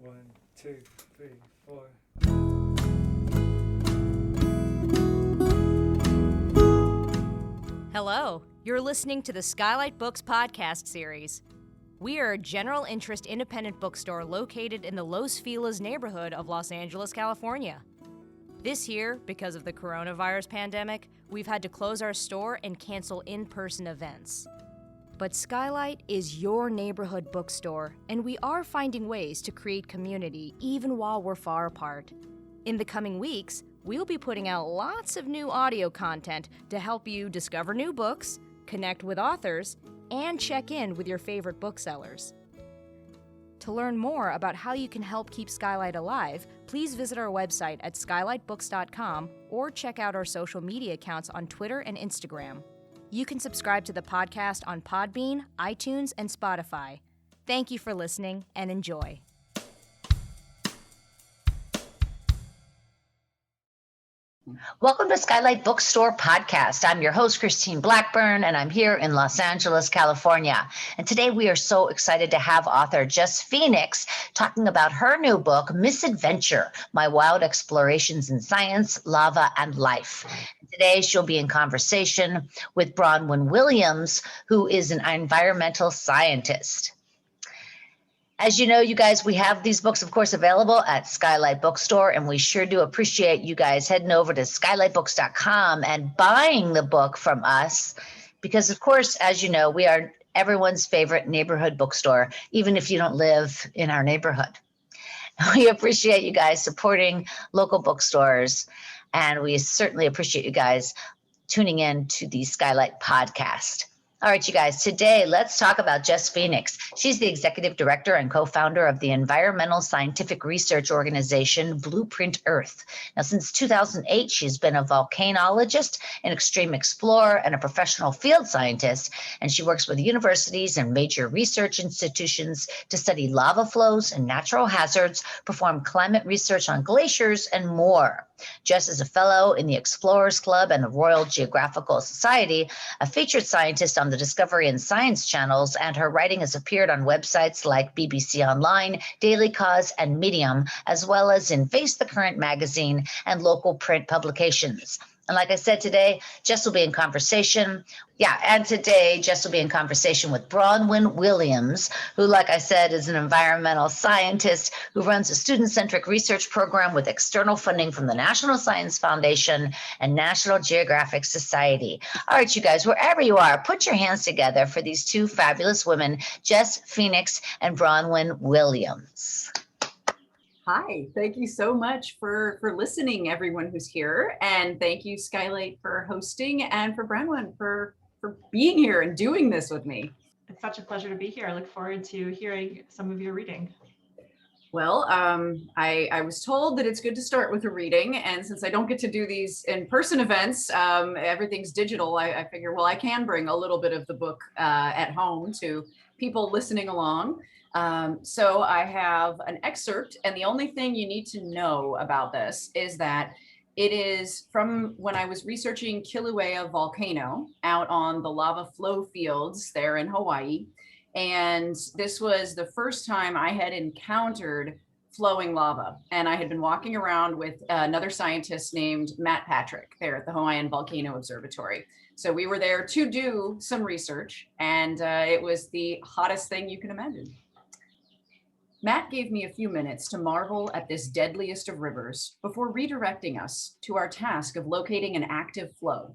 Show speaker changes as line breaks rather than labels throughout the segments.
One, two, three, four.
Hello, you're listening to the SKYLIT Books podcast series. We are a general interest independent bookstore located in the Los Feliz neighborhood of Los Angeles, California. This year, because of the coronavirus pandemic, we've had to close our store and cancel in-person events. But SKYLIT is your neighborhood bookstore, and we are finding ways to create community even while we're far apart. In the coming weeks, we'll be putting out lots of new audio content to help you discover new books, connect with authors, and check in with your favorite booksellers. To learn more about how you can help keep SKYLIT alive, please visit our website at skylitbooks.com or check out our social media accounts on Twitter and Instagram. You can subscribe to the podcast on Podbean, iTunes, and Spotify. Thank you for listening and enjoy.
Welcome to SKYLIT Bookstore Podcast. I'm your host, Christine Blackburn, and I'm here in Los Angeles, California. And today we are so excited to have author Jess Phoenix talking about her new book, Misadventure, My Wild Explorations in Science, Lava, and Life. And today she'll be in conversation with Branwen Williams, who is an environmental scientist. As you know, you guys, we have these books, of course, available at SKYLIT Bookstore, and we sure do appreciate you guys heading over to skylitbooks.com and buying the book from us because, of course, as you know, we are everyone's favorite neighborhood bookstore, even if you don't live in our neighborhood. We appreciate you guys supporting local bookstores, and we certainly appreciate you guys tuning in to the SKYLIT podcast. All right, you guys, today let's talk about Jess Phoenix. She's the executive director and co-founder of the environmental scientific research organization Blueprint Earth. Now, since 2008, she's been a volcanologist, an extreme explorer, and a professional field scientist. And she works with universities and major research institutions to study lava flows and natural hazards, perform climate research on glaciers, and more. Jess is a fellow in the Explorers Club and the Royal Geographical Society, a featured scientist on the Discovery and Science channels, and her writing has appeared on websites like BBC Online, Daily Cause, and Medium, as well as in Face the Current magazine and local print publications. And like I said, today, Jess will be in conversation. Today, Jess will be in conversation with Branwen Williams, who, like I said, is an environmental scientist who runs a student-centric research program with external funding from the National Science Foundation and National Geographic Society. All right, you guys, wherever you are, put your hands together for these two fabulous women, Jess Phoenix and Branwen Williams.
Hi, thank you so much for listening, everyone who's here. And thank you, SKYLIT, for hosting, and for Branwen for being here and doing this with me.
It's such a pleasure to be here. I look forward to hearing some of your reading.
Well, I was told that it's good to start with a reading. And since I don't get to do these in-person events, everything's digital, I figure, well, I can bring a little bit of the book at home to people listening along. So I have an excerpt, and the only thing you need to know about this is that it is from when I was researching Kilauea volcano out on the lava flow fields there in Hawaii. And this was the first time I had encountered flowing lava. And I had been walking around with another scientist named Matt Patrick there at the Hawaiian Volcano Observatory. So we were there to do some research, and it was the hottest thing you can imagine. Matt gave me a few minutes to marvel at this deadliest of rivers before redirecting us to our task of locating an active flow.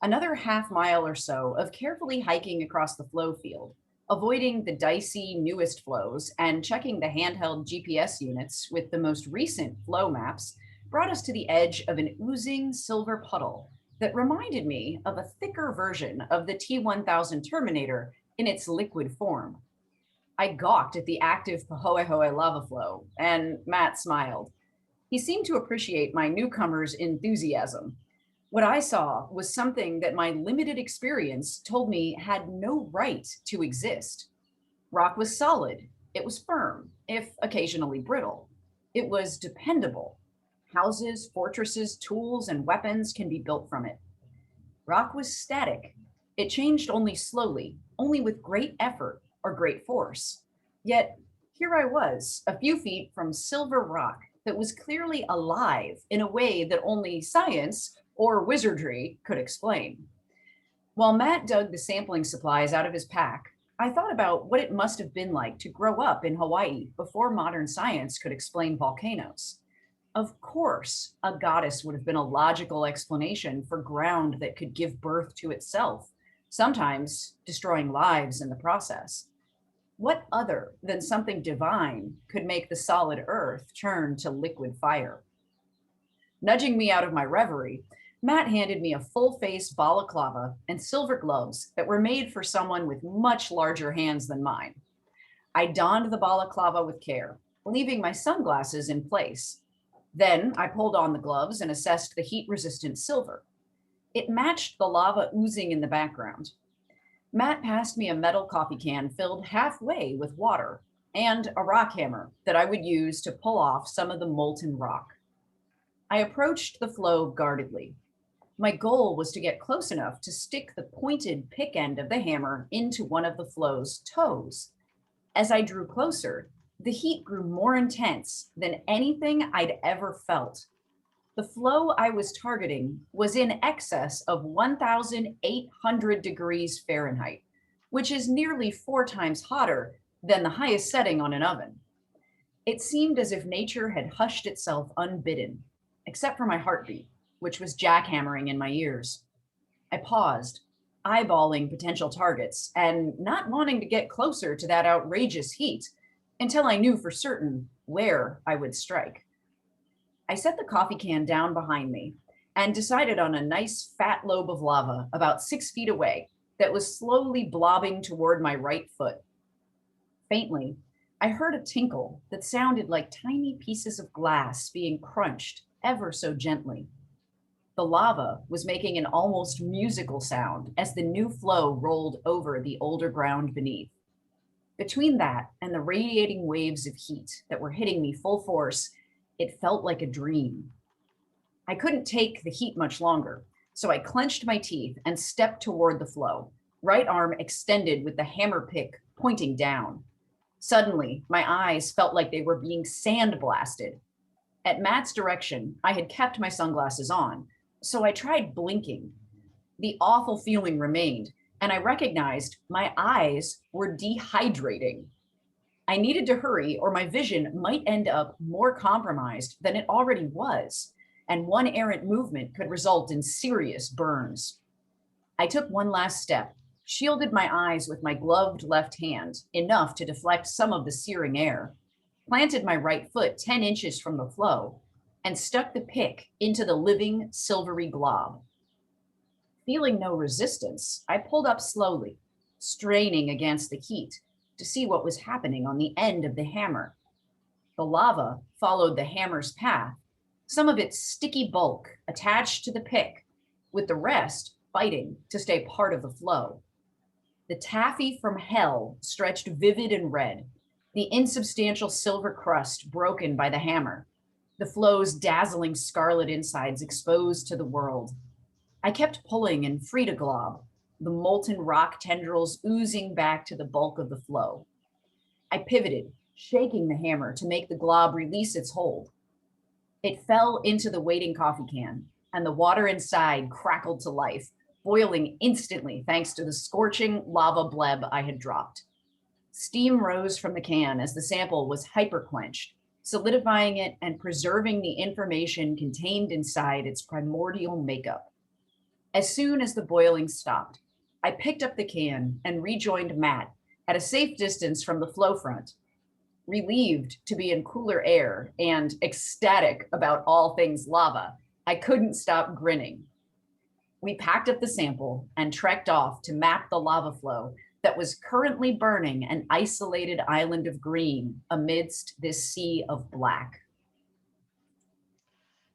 Another half mile or so of carefully hiking across the flow field, avoiding the dicey newest flows and checking the handheld GPS units with the most recent flow maps brought us to the edge of an oozing silver puddle that reminded me of a thicker version of the T-1000 Terminator in its liquid form. I gawked at the active Pahoehoe lava flow, and Matt smiled. He seemed to appreciate my newcomer's enthusiasm. What I saw was something that my limited experience told me had no right to exist. Rock was solid. It was firm, if occasionally brittle. It was dependable. Houses, fortresses, tools, and weapons can be built from it. Rock was static. It changed only slowly, only with great effort or great force. Yet Here I was, a few feet from silver rock that was clearly alive in a way that only science or wizardry could explain. While Matt dug the sampling supplies out of his pack, I thought about what it must have been like to grow up in Hawaii before modern science could explain volcanoes. Of course, a goddess would have been a logical explanation for ground that could give birth to itself, sometimes destroying lives in the process. What other than something divine could make the solid earth turn to liquid fire? Nudging me out of my reverie, Matt handed me a full-face balaclava and silver gloves that were made for someone with much larger hands than mine. I donned the balaclava with care, leaving my sunglasses in place. Then I pulled on the gloves and assessed the heat-resistant silver. It matched the lava oozing in the background. Matt passed me a metal coffee can filled halfway with water and a rock hammer that I would use to pull off some of the molten rock. I approached the flow guardedly. My goal was to get close enough to stick the pointed pick end of the hammer into one of the flow's toes. As I drew closer, the heat grew more intense than anything I'd ever felt. The flow I was targeting was in excess of 1,800 degrees Fahrenheit, which is nearly 4 times hotter than the highest setting on an oven. It seemed as if nature had hushed itself unbidden, except for my heartbeat, which was jackhammering in my ears. I paused, eyeballing potential targets and not wanting to get closer to that outrageous heat until I knew for certain where I would strike. I set the coffee can down behind me and decided on a nice fat lobe of lava about 6 feet away that was slowly blobbing toward my right foot. Faintly, I heard a tinkle that sounded like tiny pieces of glass being crunched ever so gently. The lava was making an almost musical sound as the new flow rolled over the older ground beneath. Between that and the radiating waves of heat that were hitting me full force, it felt like a dream. I couldn't take the heat much longer, so I clenched my teeth and stepped toward the flow, right arm extended with the hammer pick pointing down. Suddenly, my eyes felt like they were being sandblasted. At Matt's direction, I had kept my sunglasses on, so I tried blinking. The awful feeling remained, and I recognized my eyes were dehydrating. I needed to hurry or my vision might end up more compromised than it already was, and one errant movement could result in serious burns. I took one last step, shielded my eyes with my gloved left hand, enough to deflect some of the searing air, planted my right foot 10 inches from the flow, and stuck the pick into the living silvery glob. Feeling no resistance, I pulled up slowly, straining against the heat to see what was happening on the end of the hammer. The lava followed the hammer's path, some of its sticky bulk attached to the pick, with the rest fighting to stay part of the flow. The taffy from hell stretched vivid and red, the insubstantial silver crust broken by the hammer, the flow's dazzling scarlet insides exposed to the world. I kept pulling and freed a glob, the molten rock tendrils oozing back to the bulk of the flow. I pivoted, shaking the hammer to make the glob release its hold. It fell into the waiting coffee can, and the water inside crackled to life, boiling instantly thanks to the scorching lava bleb I had dropped. Steam rose from the can as the sample was hyperquenched, solidifying it and preserving the information contained inside its primordial makeup. As soon as the boiling stopped, I picked up the can and rejoined Matt at a safe distance from the flow front. Relieved to be in cooler air and ecstatic about all things lava, I couldn't stop grinning. We packed up the sample and trekked off to map the lava flow that was currently burning an isolated island of green amidst this sea of black.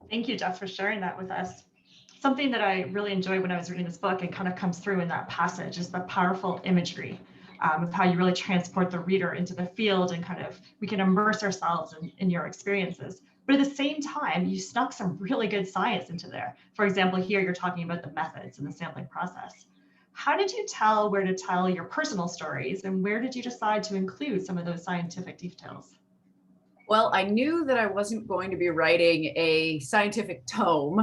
Thank you, Jess, for sharing that with us. Something that I really enjoyed when I was reading this book and kind of comes through in that passage is the powerful imagery of how you really transport the reader into the field and kind of we can immerse ourselves in your experiences. But at the same time, you snuck some really good science into there. For example, here you're talking about the methods and the sampling process. How did you tell where to tell your personal stories, and where did you decide to include some of those scientific details?
Well, I knew that I wasn't going to be writing a scientific tome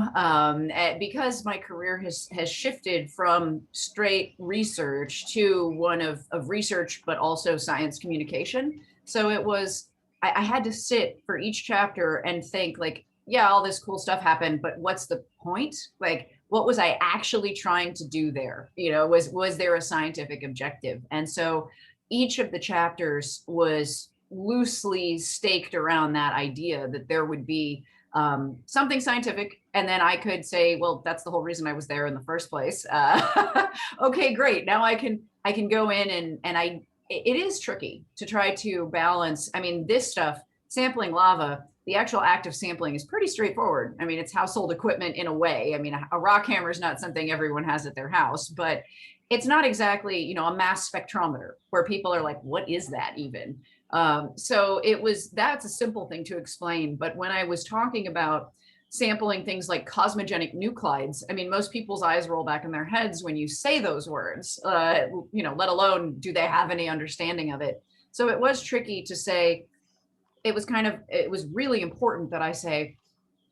because my career has shifted from straight research to one of research, but also science communication. So it was, I had to sit for each chapter and think like, yeah, all this cool stuff happened, but what's the point? Like, what was I actually trying to do there? You know, was there a scientific objective? And so each of the chapters was loosely staked around that idea that there would be something scientific, and then I could say, well, that's the whole reason I was there in the first place. Okay, great. Now I can go in and it is tricky to try to balance. I mean, this stuff, sampling lava, the actual act of sampling is pretty straightforward. I mean, it's household equipment in a way. I mean, a rock hammer is not something everyone has at their house, but it's not exactly, you know, a mass spectrometer where people are like, what is that even? So that's a simple thing to explain. But when I was talking about sampling things like cosmogenic nuclides, I mean, most people's eyes roll back in their heads when you say those words, you know, let alone do they have any understanding of it. So it was tricky to say. It was really important that I say,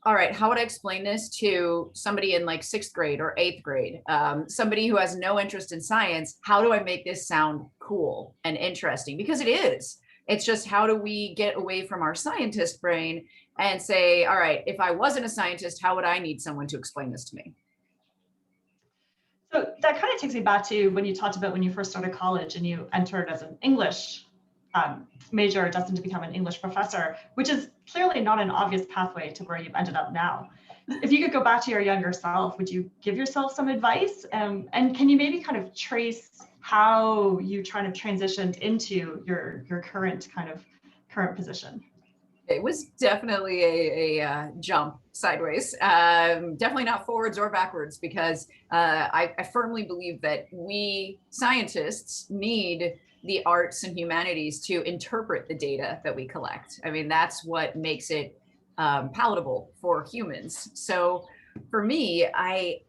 all right, how would I explain this to somebody in like 6th grade or 8th grade? Somebody who has no interest in science, how do I make this sound cool and interesting? Because it is. It's just, how do we get away from our scientist brain and say, all right, if I wasn't a scientist, how would I need someone to explain this to me?
So that kind of takes me back to when you talked about when you first started college and you entered as an English major, destined to become an English professor, which is clearly not an obvious pathway to where you've ended up now. If you could go back to your younger self, would you give yourself some advice? And can you maybe kind of trace how you kind of transitioned into your current position?
It was definitely a jump sideways, definitely not forwards or backwards, because I firmly believe that we scientists need the arts and humanities to interpret the data that we collect. I mean, that's what makes it palatable for humans. So for me, I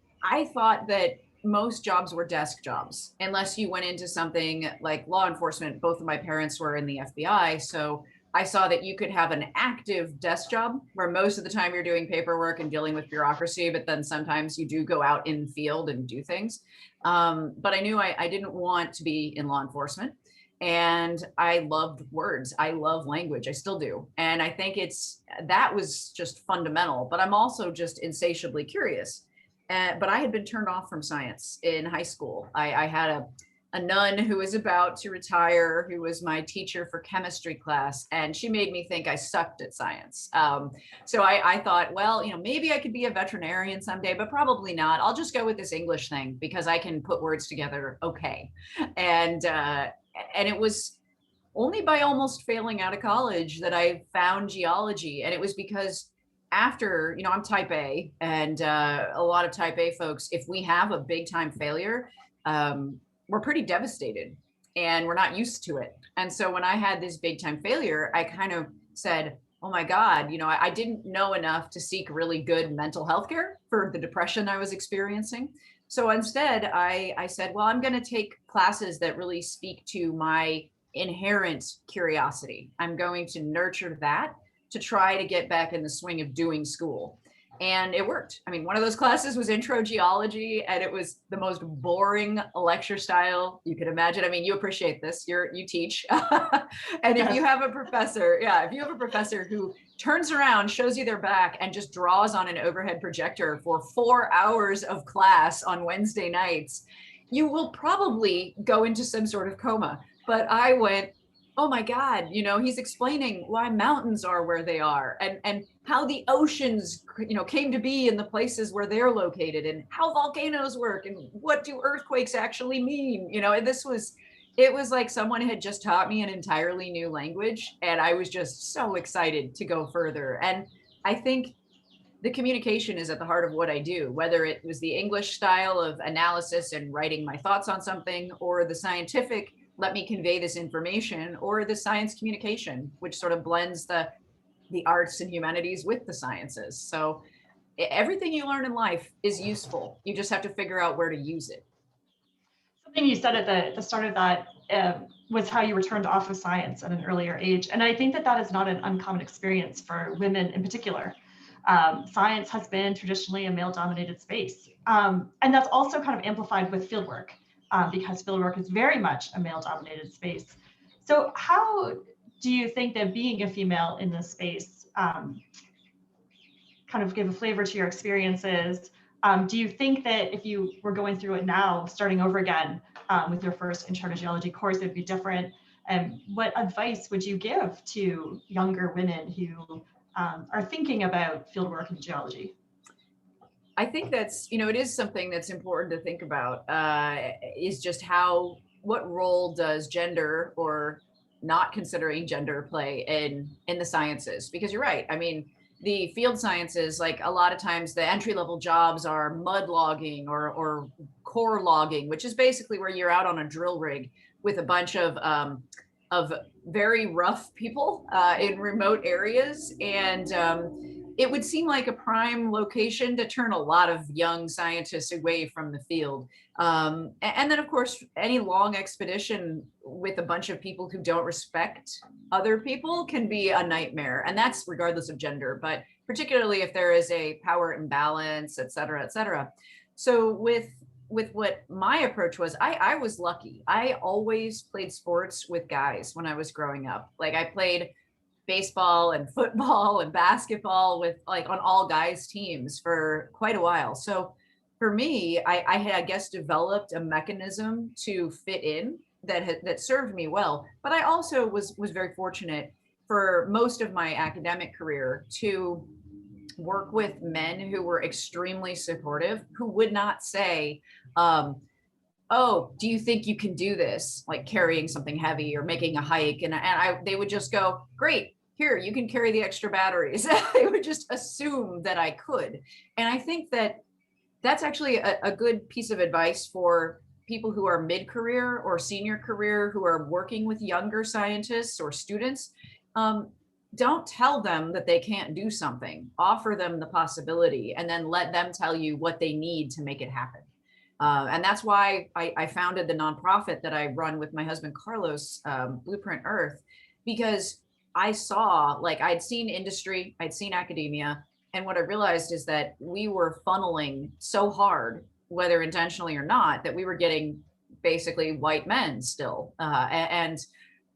thought that most jobs were desk jobs, unless you went into something like law enforcement. Both of my parents were in the FBI, so I saw that you could have an active desk job where most of the time you're doing paperwork and dealing with bureaucracy, but then sometimes you do go out in the field and do things. But I knew I didn't want to be in law enforcement. And I loved words. I love language. I still do. And I think that was just fundamental, but I'm also just insatiably curious. But I had been turned off from science in high school. I had a nun who was about to retire, who was my teacher for chemistry class, and she made me think I sucked at science. So I thought, well, you know, maybe I could be a veterinarian someday, but probably not. I'll just go with this English thing because I can put words together okay. And it was only by almost failing out of college that I found geology. And it was because after, you know, I'm type A, and a lot of type A folks, if we have a big time failure, we're pretty devastated and we're not used to it. And so when I had this big time failure, I kind of said, oh my God, you know, I didn't know enough to seek really good mental health care for the depression I was experiencing. So instead, I said, well, I'm going to take classes that really speak to my inherent curiosity. I'm going to nurture that to try to get back in the swing of doing school. And it worked. I mean, one of those classes was intro geology, and it was the most boring lecture style you could imagine. I mean, you appreciate this, you teach. And if you have a professor who turns around, shows you their back, and just draws on an overhead projector for 4 hours of class on Wednesday nights, you will probably go into some sort of coma. But I went, oh my God, you know, he's explaining why mountains are where they are, and how the oceans, you know, came to be in the places where they're located, and how volcanoes work, and what do earthquakes actually mean? You know, and it was like someone had just taught me an entirely new language, and I was just so excited to go further. And I think the communication is at the heart of what I do, whether it was the English style of analysis and writing my thoughts on something, or the scientific, let me convey this information, or the science communication, which sort of blends the arts and humanities with the sciences. So everything you learn in life is useful. You just have to figure out where to use it.
Something you said at the start of that was how you were turned off of science at an earlier age. And I think that that is not an uncommon experience for women in particular. Science has been traditionally a male-dominated space. And that's also kind of amplified with fieldwork, because fieldwork is very much a male-dominated space. So how do you think that being a female in this space kind of give a flavor to your experiences? Do you think that if you were going through it now, starting over again with your first intro to geology course, it'd be different? And what advice would you give to younger women who are thinking about fieldwork and geology?
I think that's, it is something that's important to think about, is just what role does gender, or not considering gender, play in the sciences? Because you're right. I mean, the field sciences, like a lot of times the entry-level jobs are mud logging or core logging, which is basically where you're out on a drill rig with a bunch of very rough people in remote areas. And it would seem like a prime location to turn a lot of young scientists away from the field. And then, of course, any long expedition with a bunch of people who don't respect other people can be a nightmare. And that's regardless of gender, but particularly if there is a power imbalance, et cetera, et cetera. So with what my approach was, I was lucky. I always played sports with guys when I was growing up. Like I played baseball and football and basketball with like on all guys teams for quite a while. So for me, I had, I guess, developed a mechanism to fit in that served me well. But I also was very fortunate for most of my academic career to work with men who were extremely supportive, who would not say, oh, do you think you can do this? Like carrying something heavy or making a hike. And they would just go, great, here, you can carry the extra batteries. They would just assume that I could. And I think that that's actually a good piece of advice for people who are mid-career or senior career, who are working with younger scientists or students. Don't tell them that they can't do something. Offer them the possibility and then let them tell you what they need to make it happen. And that's why I founded the nonprofit that I run with my husband, Carlos, Blueprint Earth, because I saw, like, I'd seen industry, I'd seen academia, and what I realized is that we were funneling so hard, whether intentionally or not, that we were getting basically white men still, and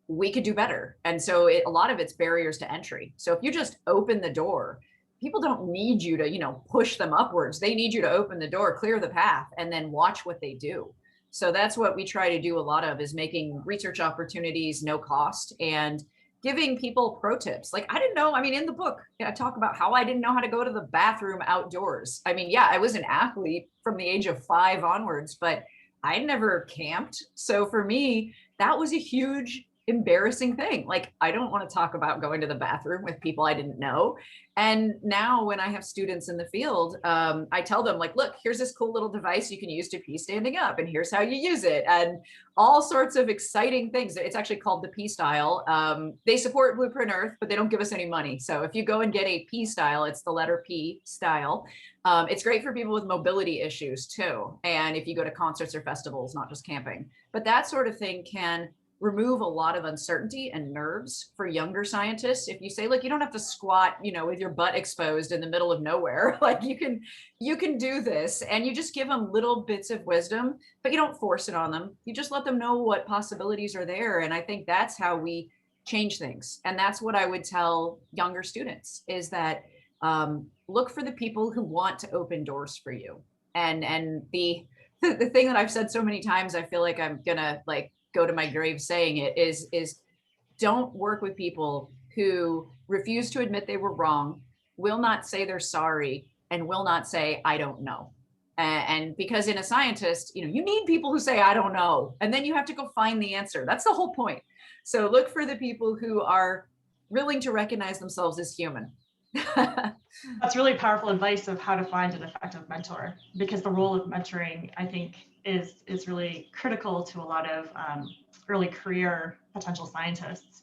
we could do better. And so a lot of it's barriers to entry. So if you just open the door, people don't need you to, push them upwards. They need you to open the door, clear the path, and then watch what they do. So that's what we try to do a lot of, is making research opportunities no cost and giving people pro tips. Like, I didn't know, in the book, I talk about how I didn't know how to go to the bathroom outdoors. I was an athlete from the age of 5 onwards, but I never camped. So for me, that was a huge embarrassing thing. Like, I don't want to talk about going to the bathroom with people I didn't know. And now when I have students in the field, I tell them, like, look, here's this cool little device you can use to pee standing up, and here's how you use it, and all sorts of exciting things. It's actually called the P style. They support Blueprint Earth, but they don't give us any money. So if you go and get a P style, it's the letter P style. It's great for people with mobility issues too. And if you go to concerts or festivals, not just camping, but that sort of thing can remove a lot of uncertainty and nerves for younger scientists. If you say, look, you don't have to squat, with your butt exposed in the middle of nowhere, like you can do this, and you just give them little bits of wisdom, but you don't force it on them. You just let them know what possibilities are there. And I think that's how we change things. And that's what I would tell younger students, is that look for the people who want to open doors for you. And the thing that I've said so many times, I feel like I'm gonna go to my grave saying it, is don't work with people who refuse to admit they were wrong, will not say they're sorry, and will not say, I don't know. And because in a scientist, you need people who say, I don't know, and then you have to go find the answer. That's the whole point. So look for the people who are willing to recognize themselves as human.
That's really powerful advice of how to find an effective mentor, because the role of mentoring, I think, is really critical to a lot of early career potential scientists.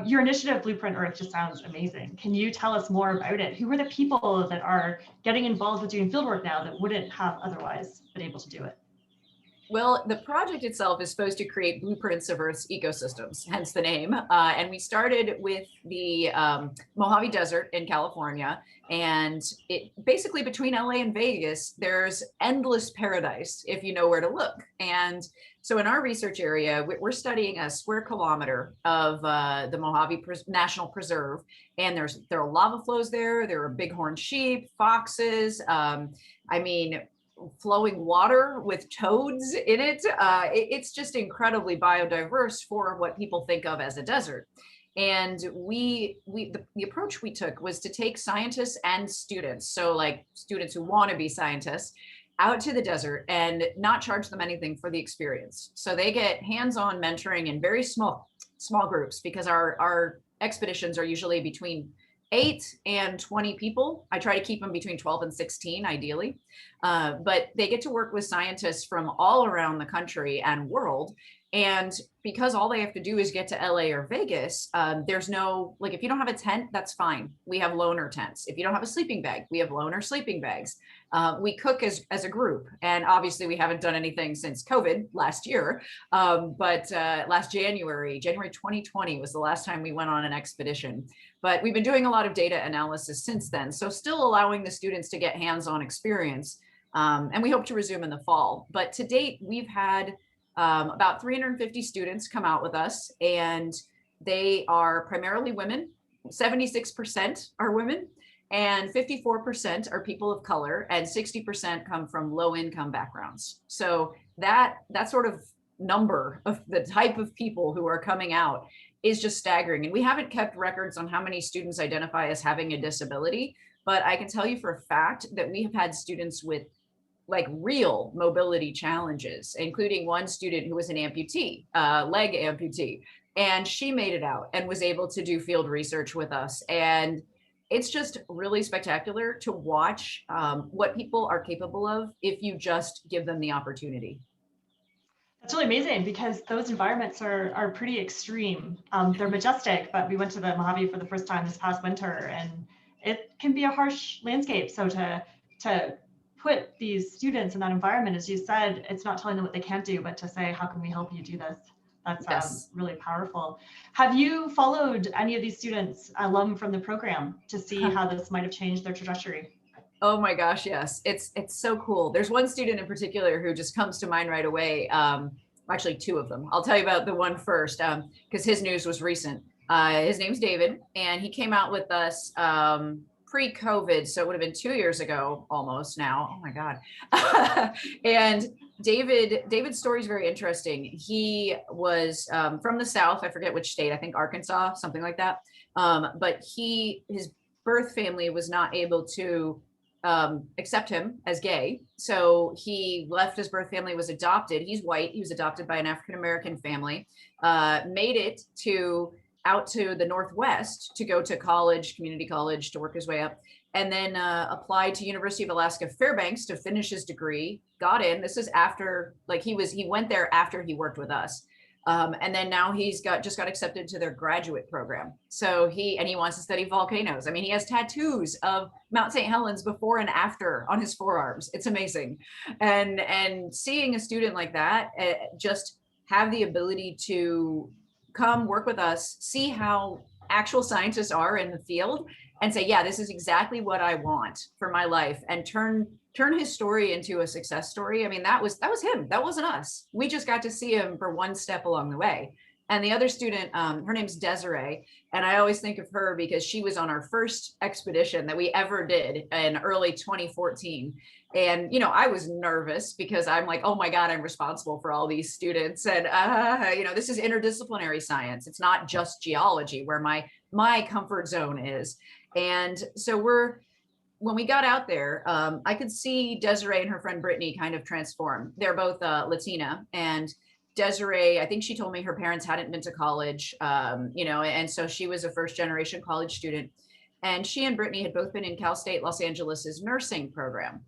Your initiative, Blueprint Earth, just sounds amazing. Can you tell us more about it? Who are the people that are getting involved with doing fieldwork now that wouldn't have otherwise been able to do it?
Well, the project itself is supposed to create blueprints of Earth's ecosystems, hence the name. And we started with the Mojave Desert in California. And it basically between LA and Vegas, there's endless paradise if you know where to look. And so in our research area, we're studying a square kilometer of the Mojave National Preserve. And there are lava flows there. There are bighorn sheep, foxes. Flowing water with toads in it. It's just incredibly biodiverse for what people think of as a desert. And the approach we took was to take scientists and students, so like students who want to be scientists, out to the desert and not charge them anything for the experience. So they get hands-on mentoring in very small groups, because our expeditions are usually between 8 and 20 people. I try to keep them between 12 and 16, ideally. But they get to work with scientists from all around the country and world. And because all they have to do is get to LA or Vegas, there's no, like, if you don't have a tent, that's fine. We have loaner tents. If you don't have a sleeping bag, we have loaner sleeping bags. We cook as a group. And obviously we haven't done anything since COVID last year. But last January 2020 was the last time we went on an expedition. But we've been doing a lot of data analysis since then. So still allowing the students to get hands-on experience. And we hope to resume in the fall. But to date, we've had about 350 students come out with us, and they are primarily women. 76% are women, and 54% are people of color, and 60% come from low-income backgrounds. So that sort of number of the type of people who are coming out is just staggering. And we haven't kept records on how many students identify as having a disability, but I can tell you for a fact that we have had students with like real mobility challenges, including one student who was an amputee, leg amputee, and she made it out and was able to do field research with us. And it's just really spectacular to watch what people are capable of if you just give them the opportunity.
That's really amazing, because those environments are pretty extreme. They're majestic, but we went to the Mojave for the first time this past winter, and it can be a harsh landscape. So to put these students in that environment, as you said, it's not telling them what they can't do, but to say, how can we help you do this? That's
yes.
Really powerful. Have you followed any of these students, alum from the program, to see how this might have changed their trajectory?
Oh my gosh, yes. It's so cool. There's one student in particular who just comes to mind right away. Actually, two of them. I'll tell you about the one first, because his news was recent. His name's David, and he came out with us pre-COVID, so it would have been 2 years ago almost now. Oh my God. And David's story is very interesting. He was from the South, I forget which state, I think Arkansas, something like that. But his birth family was not able to accept him as gay. So he left his birth family, was adopted. He's white. He was adopted by an African-American family, made it out to the Northwest to go to college, community college, to work his way up, and then applied to University of Alaska Fairbanks to finish his degree, got in. This is after, like, he went there after he worked with us. And then now he's just got accepted to their graduate program. So he wants to study volcanoes. I mean, he has tattoos of Mount St. Helens before and after on his forearms. It's amazing. And seeing a student like that just have the ability to come work with us, see how actual scientists are in the field, and say, yeah, this is exactly what I want for my life, and turn his story into a success story. I mean, that was him. That wasn't us. We just got to see him for one step along the way. And the other student, her name's Desiree, and I always think of her because she was on our first expedition that we ever did in early 2014. And, I was nervous because I'm like, oh my God, I'm responsible for all these students. And, this is interdisciplinary science. It's not just geology where my comfort zone is. And so when we got out there, I could see Desiree and her friend Brittany kind of transform. They're both Latina, and Desiree, I think she told me her parents hadn't been to college, and so she was a first generation college student. And she and Brittany had both been in Cal State Los Angeles's nursing program.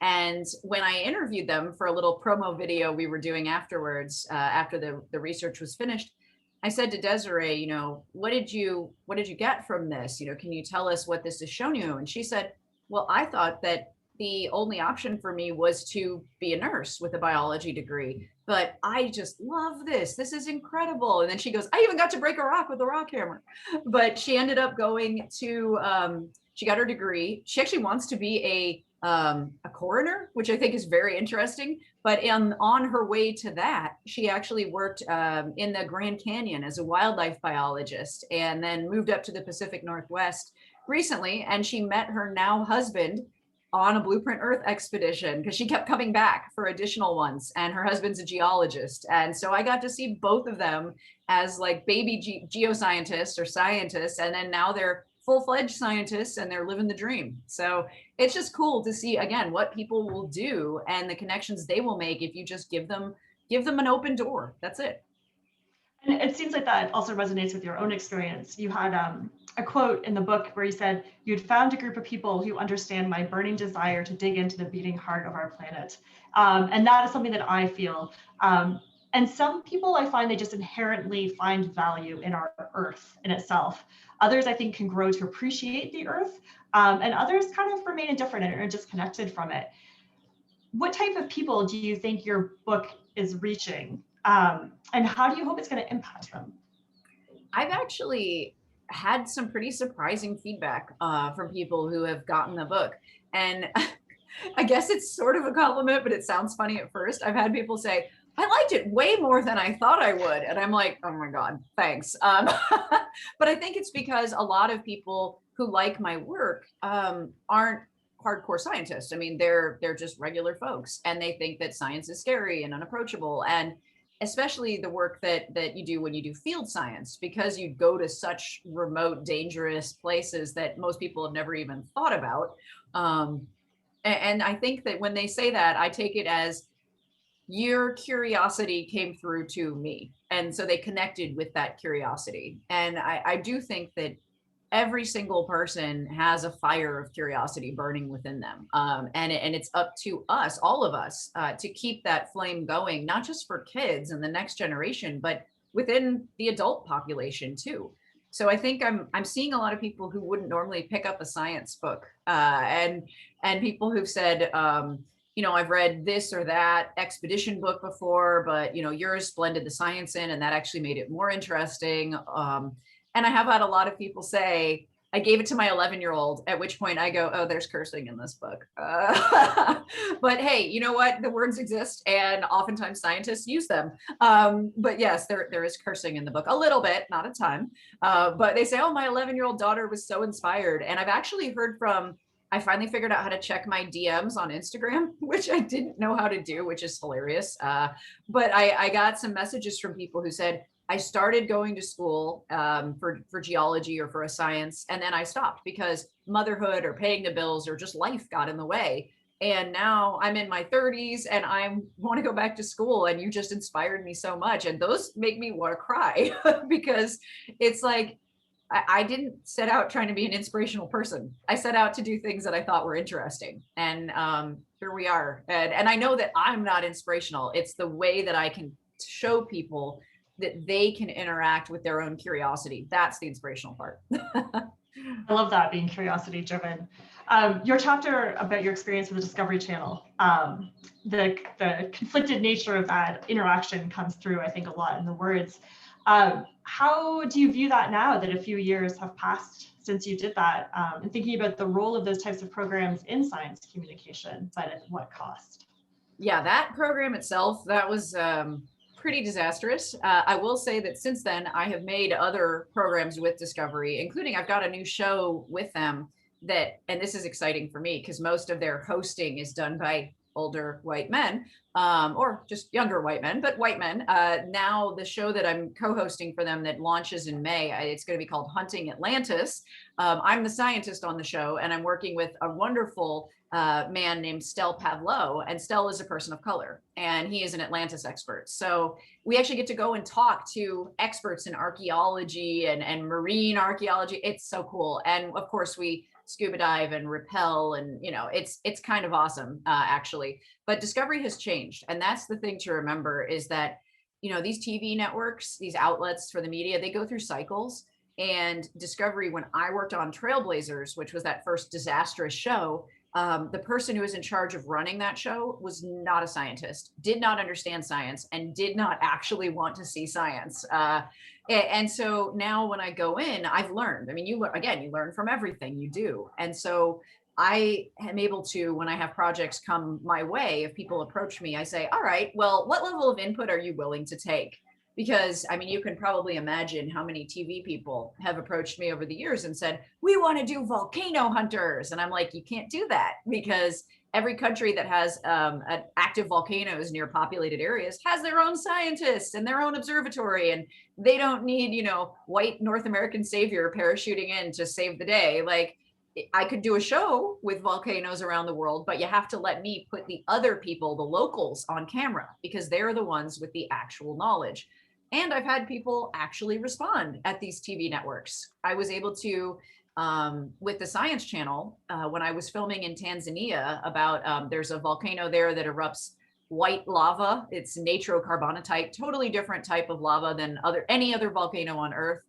And when I interviewed them for a little promo video we were doing afterwards, after the research was finished, I said to Desiree, what did you get from this? Can you tell us what this has shown you? And she said, well, I thought that the only option for me was to be a nurse with a biology degree. But I just love this. This is incredible. And then she goes, I even got to break a rock with a rock hammer. But she ended up going to, she got her degree. She actually wants to be a coroner, which I think is very interesting. But on her way to that, she actually worked in the Grand Canyon as a wildlife biologist, and then moved up to the Pacific Northwest recently. And she met her now husband on a Blueprint Earth expedition because she kept coming back for additional ones. And her husband's a geologist. And so I got to see both of them as like baby geoscientists or scientists. And then now they're full-fledged scientists and they're living the dream. So it's just cool to see, again, what people will do and the connections they will make if you just give them an open door. That's it.
And it seems like that also resonates with your own experience. You had a quote in the book where you said, you'd found a group of people who understand my burning desire to dig into the beating heart of our planet. And that is something that I feel. And some people, I find, they just inherently find value in our Earth in itself. Others, I think, can grow to appreciate the Earth, and others kind of remain indifferent and are disconnected from it. What type of people do you think your book is reaching? And how do you hope it's going to impact them?
I've actually had some pretty surprising feedback from people who have gotten the book. And I guess it's sort of a compliment, but it sounds funny at first. I've had people say, I liked it way more than I thought I would. And I'm like, oh my God, thanks. But I think it's because a lot of people who like my work aren't hardcore scientists. I mean, they're just regular folks, and they think that science is scary and unapproachable. And especially the work that you do when you do field science, because you go to such remote, dangerous places that most people have never even thought about. And I think that when they say that, I take it as your curiosity came through to me. And so they connected with that curiosity. And I do think that every single person has a fire of curiosity burning within them. And it's up to us, all of us, to keep that flame going, not just for kids and the next generation, but within the adult population too. So I think I'm seeing a lot of people who wouldn't normally pick up a science book, and people who've said, I've read this or that expedition book before, but yours blended the science in, and that actually made it more interesting. And I have had a lot of people say, I gave it to my 11-year-old, at which point I go, oh, there's cursing in this book. But hey, you know what? The words exist, and oftentimes scientists use them. But yes, there is cursing in the book, a little bit, not a ton. But they say, oh, my 11-year-old daughter was so inspired. And I've actually heard I finally figured out how to check my DMs on Instagram, which I didn't know how to do, which is hilarious. But I got some messages from people who said, I started going to school for geology or for a science, and then I stopped because motherhood or paying the bills or just life got in the way. And now I'm in my 30s and I want to go back to school, and you just inspired me so much. And those make me want to cry because it's like, I didn't set out trying to be an inspirational person. I set out to do things that I thought were interesting. And here we are. And I know that I'm not inspirational. It's the way that I can show people that they can interact with their own curiosity. That's the inspirational part.
I love that, being curiosity driven. Your chapter about your experience with the Discovery Channel, the conflicted nature of that interaction comes through, I think, a lot in the words. How do you view that now that a few years have passed since you did that, and thinking about the role of those types of programs in science communication, but at what cost?
Yeah, that program itself, that was pretty disastrous. I will say that since then, I have made other programs with Discovery, including I've got a new show with them and this is exciting for me because most of their hosting is done by older white men, or just younger white men, but white men. Now the show that I'm co-hosting for them that launches in May, it's going to be called Hunting Atlantis. I'm the scientist on the show, and I'm working with a wonderful man named Stel Pavlo, and Stel is a person of color, and he is an Atlantis expert. So we actually get to go and talk to experts in archaeology and marine archaeology. It's so cool. And of course we scuba dive and rappel, and it's kind of awesome, actually. But Discovery has changed, and that's the thing to remember, is that these TV networks, these outlets for the media, they go through cycles. And Discovery, when I worked on Trailblazers, which was that first disastrous show, the person who was in charge of running that show was not a scientist, did not understand science, and did not actually want to see science. And so now when I go in, I've learned. I mean, you learn from everything you do. And so I am able to, when I have projects come my way, if people approach me, I say, all right, well, what level of input are you willing to take? Because I mean, you can probably imagine how many TV people have approached me over the years and said, we want to do volcano hunters. And I'm like, you can't do that, because every country that has active volcanoes near populated areas has their own scientists and their own observatory. And they don't need, white North American savior parachuting in to save the day. Like, I could do a show with volcanoes around the world, but you have to let me put the other people, the locals, on camera, because they're the ones with the actual knowledge. And I've had people actually respond at these TV networks. I was able to, with the Science Channel, when I was filming in Tanzania about, there's a volcano there that erupts white lava. It's nitrocarbonatite, totally different type of lava than any other volcano on Earth.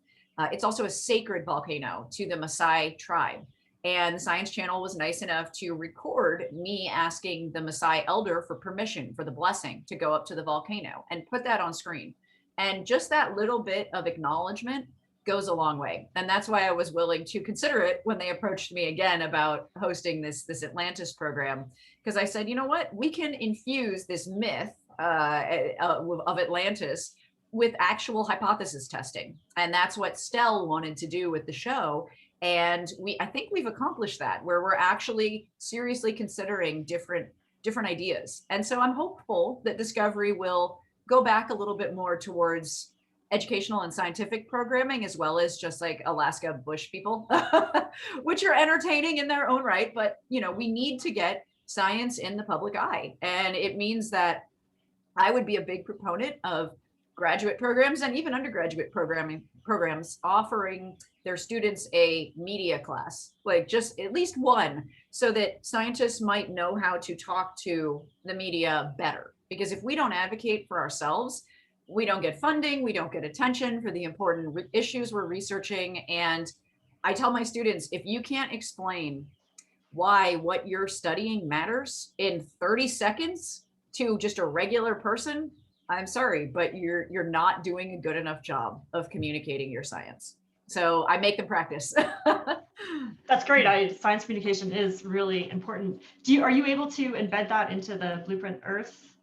It's also a sacred volcano to the Maasai tribe. And the Science Channel was nice enough to record me asking the Maasai elder for permission, for the blessing to go up to the volcano, and put that on screen. And just that little bit of acknowledgement goes a long way. And that's why I was willing to consider it when they approached me again about hosting this Atlantis program. Because I said, you know what, we can infuse this myth of Atlantis with actual hypothesis testing. And that's what Stell wanted to do with the show. And I think we've accomplished that, where we're actually seriously considering different ideas. And so I'm hopeful that Discovery will go back a little bit more towards educational and scientific programming, as well as just like Alaska bush people, which are entertaining in their own right. But, we need to get science in the public eye. And it means that I would be a big proponent of graduate programs and even undergraduate programs offering their students a media class, like just at least one, so that scientists might know how to talk to the media better. Because if we don't advocate for ourselves, we don't get funding, we don't get attention for the important issues we're researching. And I tell my students, if you can't explain why what you're studying matters in 30 seconds to just a regular person, I'm sorry, but you're not doing a good enough job of communicating your science. So I make them practice.
That's great. Science communication is really important. Are you able to embed that into the Blueprint Earth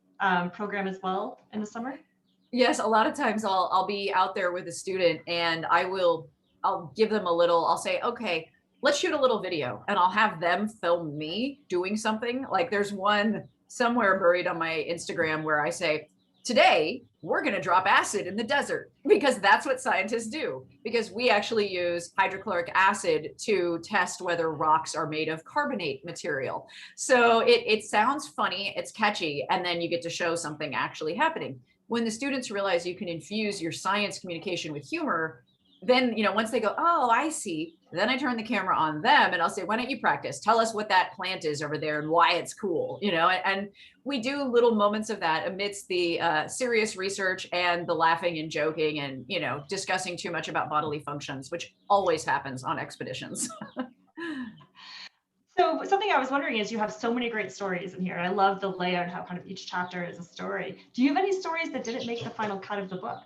program as well in the summer?
Yes, a lot of times I'll be out there with a student, and I'll give them I'll say, okay, let's shoot a little video, and I'll have them film me doing something. Like there's one somewhere buried on my Instagram where I say, today, we're going to drop acid in the desert, because that's what scientists do, because we actually use hydrochloric acid to test whether rocks are made of carbonate material. So it sounds funny, it's catchy, and then you get to show something actually happening. When the students realize you can infuse your science communication with humor, then, once they go, oh, I see, then I turn the camera on them and I'll say, why don't you practice? Tell us what that plant is over there and why it's cool, and we do little moments of that amidst the serious research and the laughing and joking and, discussing too much about bodily functions, which always happens on expeditions.
So something I was wondering is, you have so many great stories in here. I love the layout and how kind of each chapter is a story. Do you have any stories that didn't make the final cut of the book?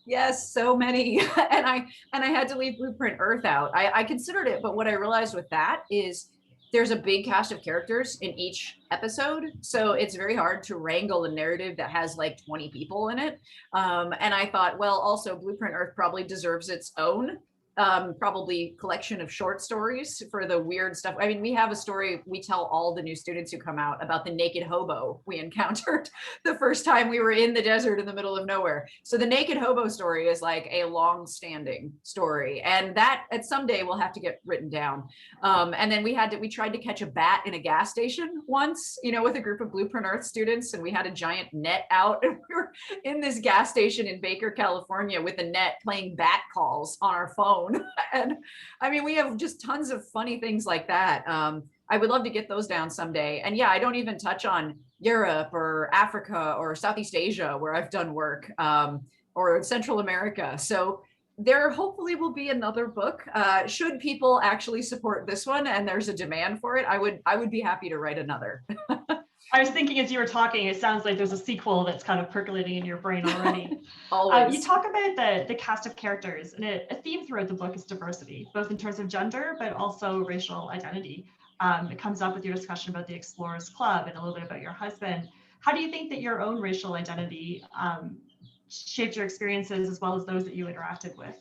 Yes, so many. and I had to leave Blueprint Earth out. I considered it, but what I realized with that is there's a big cast of characters in each episode. So it's very hard to wrangle a narrative that has like 20 people in it. And I thought, well, also Blueprint Earth probably deserves its own probably collection of short stories for the weird stuff. I mean, we have a story we tell all the new students who come out about the naked hobo we encountered the first time we were in the desert in the middle of nowhere. So the naked hobo story is like a long-standing story, and that at some day will have to get written down. And then we tried to catch a bat in a gas station once, with a group of Blueprint Earth students, and we had a giant net out, and we were in this gas station in Baker, California, with a net playing bat calls on our phone. And I mean, we have just tons of funny things like that. I would love to get those down someday. And yeah, I don't even touch on Europe or Africa or Southeast Asia, where I've done work, or Central America. So there hopefully will be another book. Should people actually support this one and there's a demand for it, I would be happy to write another.
I was thinking as you were talking, it sounds like there's a sequel that's kind of percolating in your brain already.
Always.
You talk about the cast of characters, and a theme throughout the book is diversity, both in terms of gender, but also racial identity. It comes up with your discussion about the Explorers Club and a little bit about your husband. How do you think that your own racial identity shaped your experiences as well as those that you interacted with?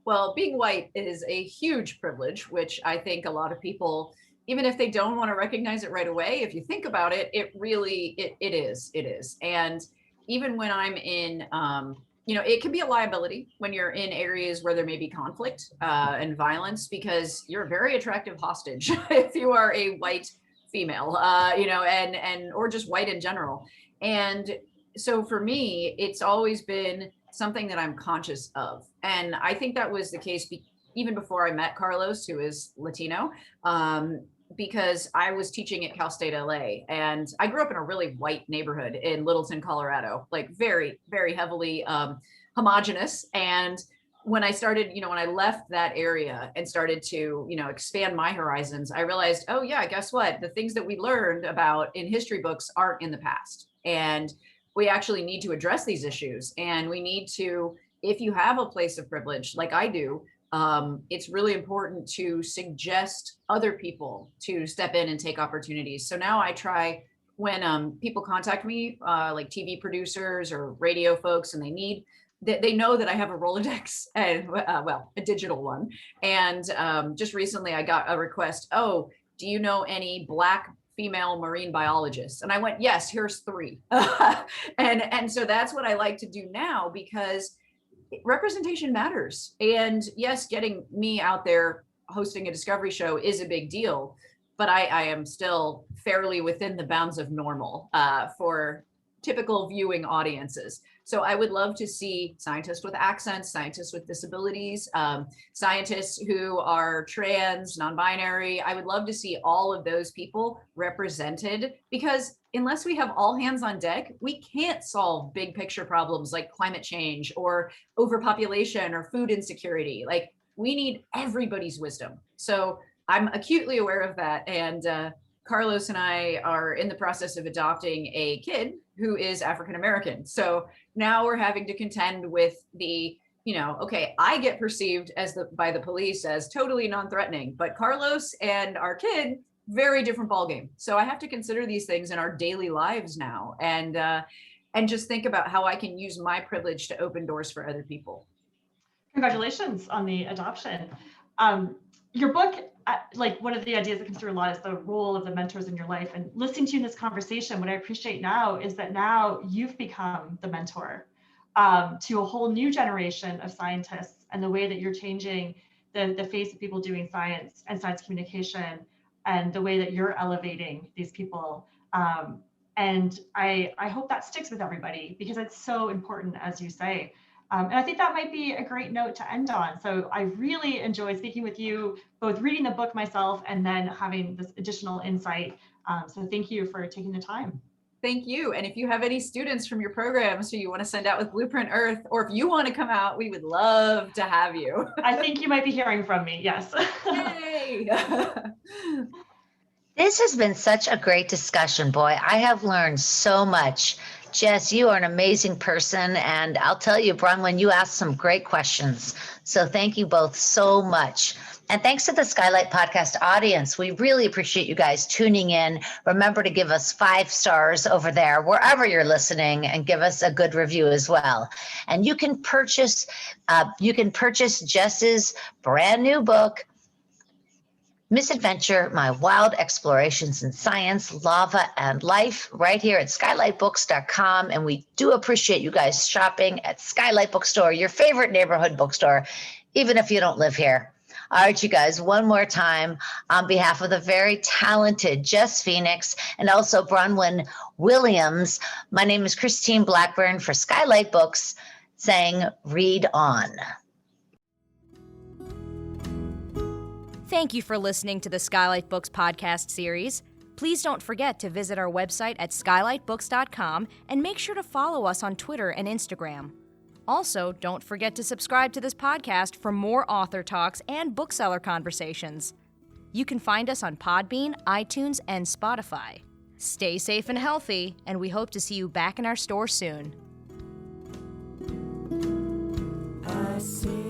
Well, being white is a huge privilege, which I think a lot of people, even if they don't want to recognize it right away, if you think about it, it really, it is. And even when I'm in, it can be a liability when you're in areas where there may be conflict and violence, because you're a very attractive hostage if you are a white female, or just white in general. And so for me, it's always been something that I'm conscious of. And I think that was the case even before I met Carlos, who is Latino, because I was teaching at Cal State LA, and I grew up in a really white neighborhood in Littleton, Colorado, like very, very heavily homogenous. And when I started, when I left that area and started to, expand my horizons, I realized, oh yeah, guess what? The things that we learned about in history books aren't in the past. And we actually need to address these issues. And we need to, if you have a place of privilege, like I do, it's really important to suggest other people to step in and take opportunities. So now I try, when people contact me, like TV producers or radio folks, and they know that I have a Rolodex and a digital one. And just recently I got a request, oh, do you know any Black female marine biologists? And I went, yes, here's 3. and so that's what I like to do now, because representation matters. And yes, getting me out there hosting a discovery show is a big deal, but I am still fairly within the bounds of normal for typical viewing audiences. So I would love to see scientists with accents, scientists with disabilities, scientists who are trans, non-binary. I would love to see all of those people represented, because unless we have all hands on deck, we can't solve big picture problems like climate change or overpopulation or food insecurity. Like, we need everybody's wisdom. So I'm acutely aware of that. And Carlos and I are in the process of adopting a kid who is African American. So now we're having to contend with the, okay, I get perceived by the police as totally non-threatening, but Carlos and our kid, very different ballgame. So I have to consider these things in our daily lives now, and just think about how I can use my privilege to open doors for other people.
Congratulations on the adoption. Your book, like, one of the ideas that comes through a lot is the role of the mentors in your life. And listening to you in this conversation, what I appreciate now is that now you've become the mentor to a whole new generation of scientists, and the way that you're changing the face of people doing science and science communication, and the way that you're elevating these people. And I hope that sticks with everybody, because it's so important, as you say. And I think that might be a great note to end on. So I really enjoyed speaking with you, both reading the book myself and then having this additional insight. So thank you for taking the time.
Thank you. And if you have any students from your programs who you want to send out with Blueprint Earth, or if you want to come out, we would love to have you.
I think you might be hearing from me. Yes.
Yay.
This has been such a great discussion, boy. I have learned so much. Jess, you are an amazing person. And I'll tell you, Branwen, you asked some great questions. So thank you both so much. And thanks to the SKYLIT podcast audience. We really appreciate you guys tuning in. Remember to give us 5 stars over there, wherever you're listening, and give us a good review as well. And you can purchase Jess's brand new book, Misadventure, My Wild Explorations in Science, Lava, and Life, right here at skylitbooks.com. And we do appreciate you guys shopping at SKYLIT Bookstore, your favorite neighborhood bookstore, even if you don't live here. All right, you guys, one more time, on behalf of the very talented Jess Phoenix and also Branwen Williams, my name is Christine Blackburn for SKYLIT Books, saying read on.
Thank you for listening to the SKYLIT Books podcast series. Please don't forget to visit our website at skylitbooks.com and make sure to follow us on Twitter and Instagram. Also, don't forget to subscribe to this podcast for more author talks and bookseller conversations. You can find us on Podbean, iTunes, and Spotify. Stay safe and healthy, and we hope to see you back in our store soon.
I see